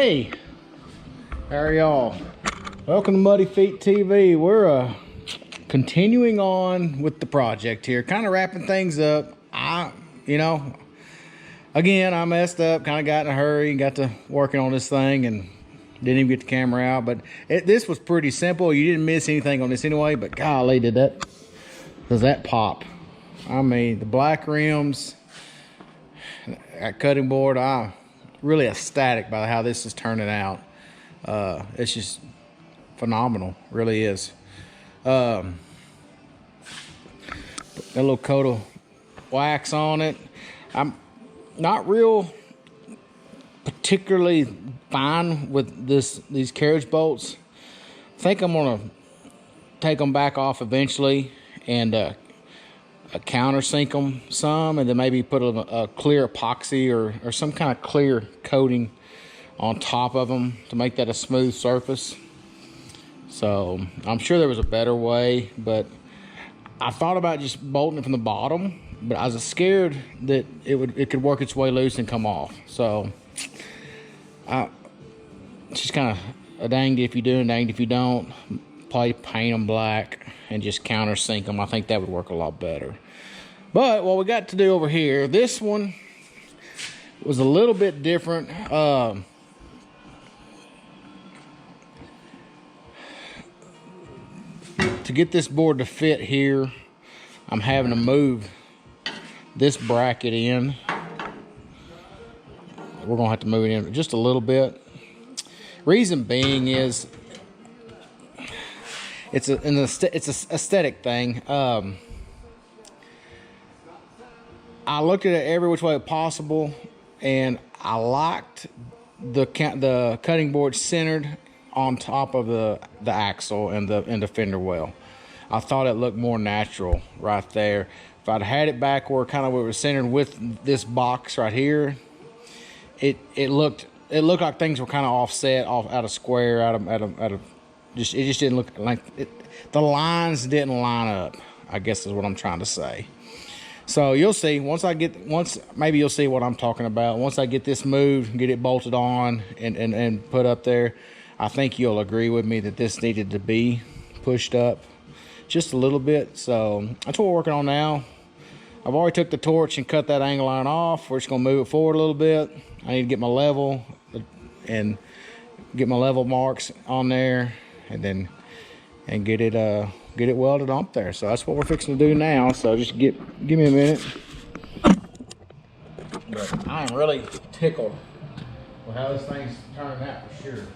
Hey, how are y'all? Welcome to MuddyfeetTV. We're continuing on with the project here, kind of wrapping things up. Again, I messed up, kind of got in a hurry, got to working on this thing and didn't even get the camera out. But this was pretty simple. You didn't miss anything on this anyway, but golly, does that pop. I mean, the black rims, that cutting board, I'm really ecstatic by how this is turning out. It's just phenomenal, really is. A little coat of wax on it. I'm not real particularly fine with these carriage bolts. I think I'm gonna take them back off eventually and countersink them some, and then maybe put a clear epoxy or some kind of clear coating on top of them to make that a smooth surface. So I'm sure there was a better way, but I thought about just bolting it from the bottom, but I was scared that it could work its way loose and come off. So it's just kind of a danged if you do and danged if you don't. Probably paint them black and just countersink them. I think that would work a lot better. But what we got to do over here, this one was a little bit different. To get this board to fit here, I'm having to move this bracket in. We're gonna have to move it in just a little bit. Reason being is it's an aesthetic thing. I looked at it every which way possible, and I liked the cutting board centered on top of the axle and the fender well. I thought it looked more natural right there. If I'd had it back where kind of where it was centered with this box right here, it looked like things were kind of offset, out of square, it just didn't look like it. The lines didn't line up, I guess is what I'm trying to say. So you'll see maybe you'll see what I'm talking about. Once I get this moved, get it bolted on and put up there, I think you'll agree with me that this needed to be pushed up just a little bit. So that's what we're working on now. I've already took the torch and cut that angle iron off. We're just gonna move it forward a little bit. I need to get my level and get my level marks on there, and get it welded up there. So that's what we're fixing to do now. So just give me a minute. But I am really tickled with how this thing's turning out for sure.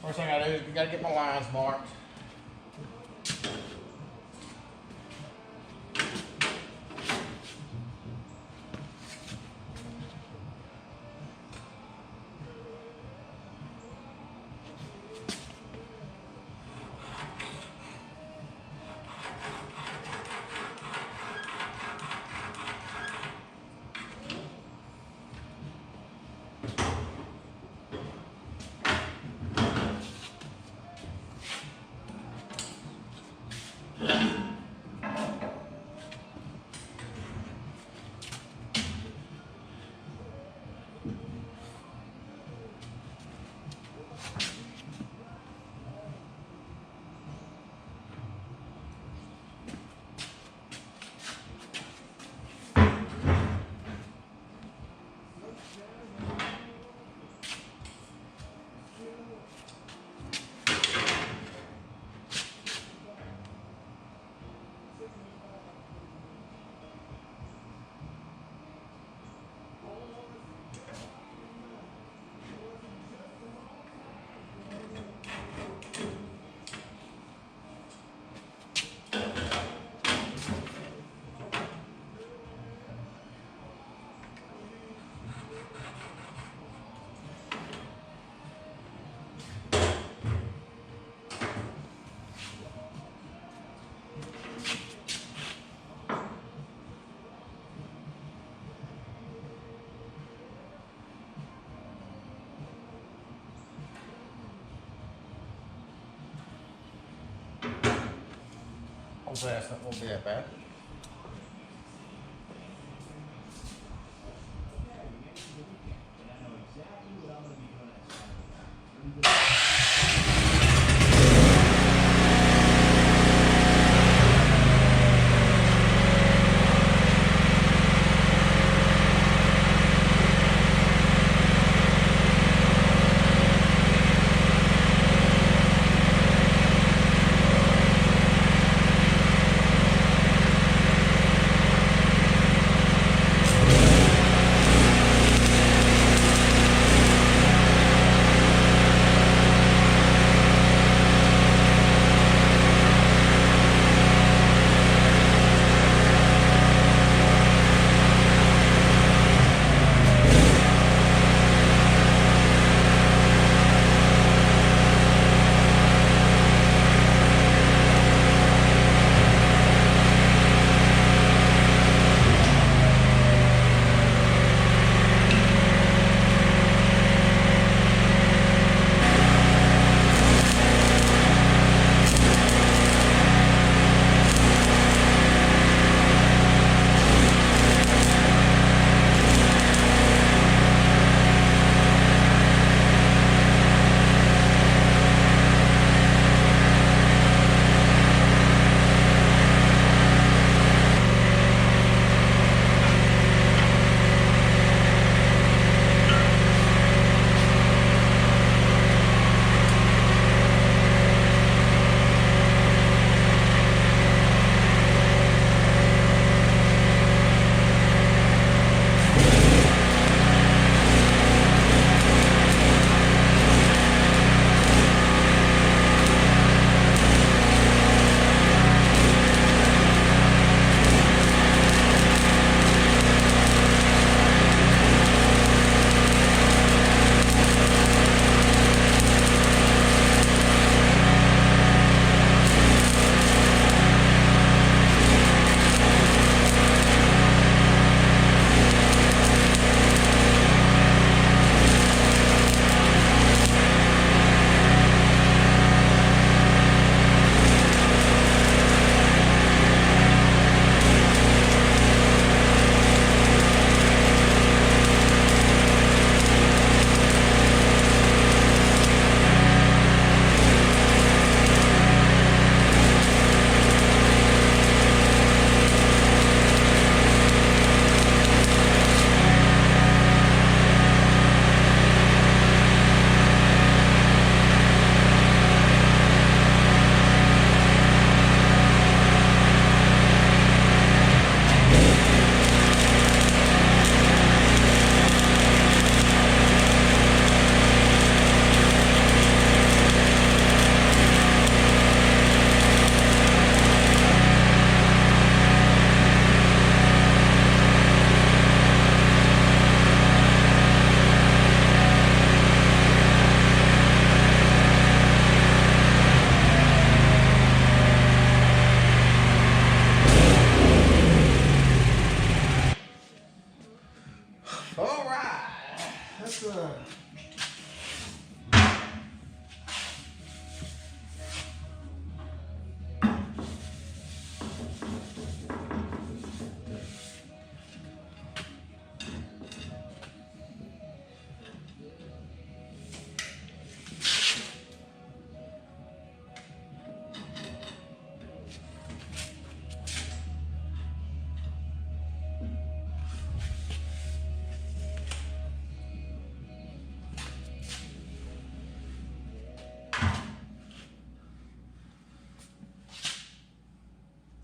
First thing I do is we gotta get my lines marked. Hopefully that won't be that bad.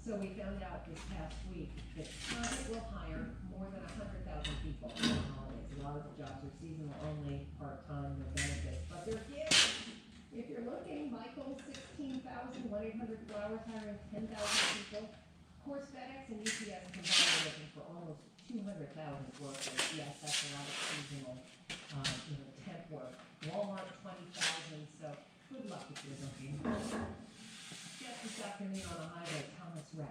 So we found out this past week that Target will hire more than 100,000 people on the holidays. A lot of the jobs are seasonal only, part-time, no benefits, but they're giving. If you're looking, Michael, 16,000, 1-800-Flowers hiring 10,000 people. Of course, FedEx and UPS combined are looking for almost 200,000 workers. Yes, that's a lot of seasonal, temp work. Walmart, 20,000, so good luck if you're looking. Just this afternoon on the highway, Thomas Rep.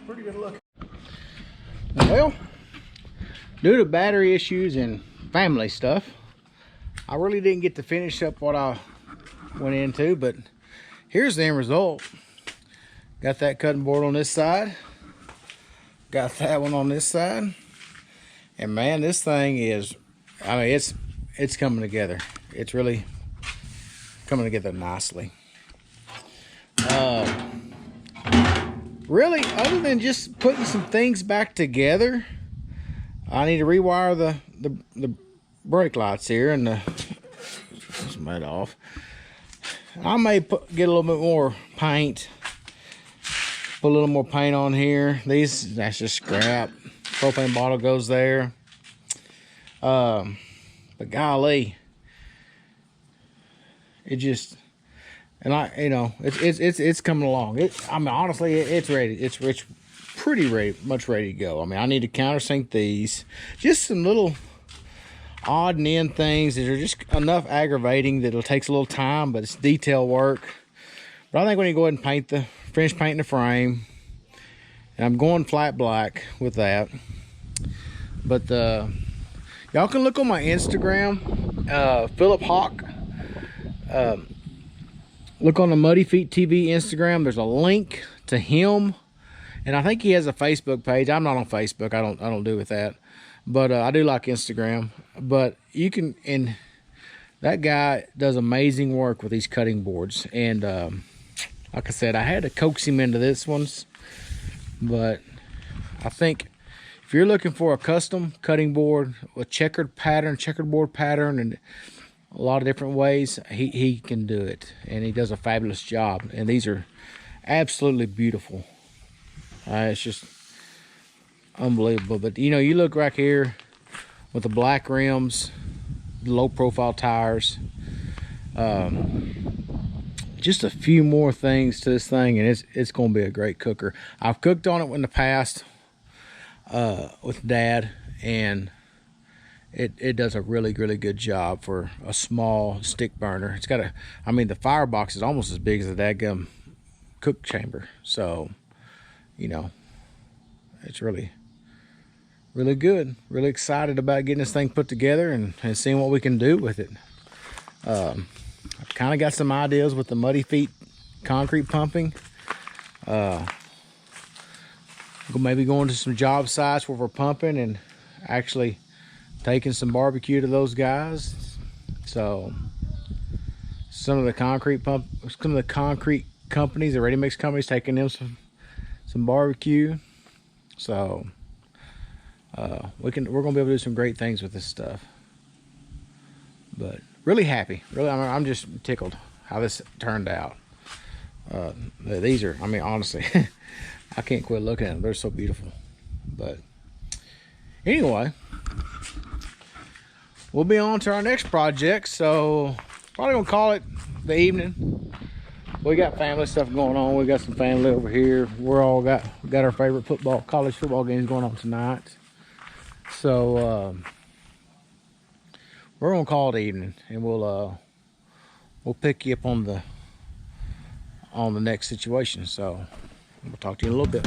Pretty good look. Well, due to battery issues and family stuff, I really didn't get to finish up what I went into, but here's the end result. Got that cutting board on this side, got that one on this side, and man, this thing is, I mean, it's coming together. It's really coming together nicely. Really, other than just putting some things back together, I need to rewire the brake lights here and some of that off. I may get a little bit more paint, put a little more paint on here. That's just scrap. Propane bottle goes there. But golly, it just, and it's coming along. I mean, honestly, it's ready. It's pretty much ready to go. I mean, I need to countersink these. Just some little odd and end things that are just enough aggravating that it takes a little time, but it's detail work. But I think we need to go ahead and finish painting the frame. And I'm going flat black with that. But y'all can look on my Instagram, Philip Hawk. Look on the MuddyfeetTV Instagram. There's a link to him, and I think he has a Facebook page. I'm not on Facebook. I don't do with that, but I do like Instagram. But you can, and that guy does amazing work with these cutting boards. And like I said, I had to coax him into this ones, but I think if you're looking for a custom cutting board with checkerboard pattern, and a lot of different ways, he can do it, and he does a fabulous job. And these are absolutely beautiful. It's just unbelievable. But you know, you look right here with the black rims, the low profile tires, just a few more things to this thing, and it's going to be a great cooker. I've cooked on it in the past with Dad, and it does a really good job for a small stick burner. It's got I mean, the firebox is almost as big as the dadgum cook chamber. So, you know, it's really good. Really excited about getting this thing put together and seeing what we can do with it. I've kind of got some ideas with the Muddyfeet concrete pumping. Maybe going to some job sites where we're pumping and actually taking some barbecue to those guys. So some of the concrete companies, the ready mix companies, taking them some barbecue. So we're gonna be able to do some great things with this stuff. But really happy. Really, I'm just tickled how this turned out. These are, I mean, honestly, I can't quit looking at them. They're so beautiful. But anyway, we'll be on to our next project. So probably gonna call it the evening. We got family stuff going on. We got some family over here. We got our favorite college football games going on tonight. So we're gonna call it evening, and we'll pick you up on the next situation. So we'll talk to you in a little bit.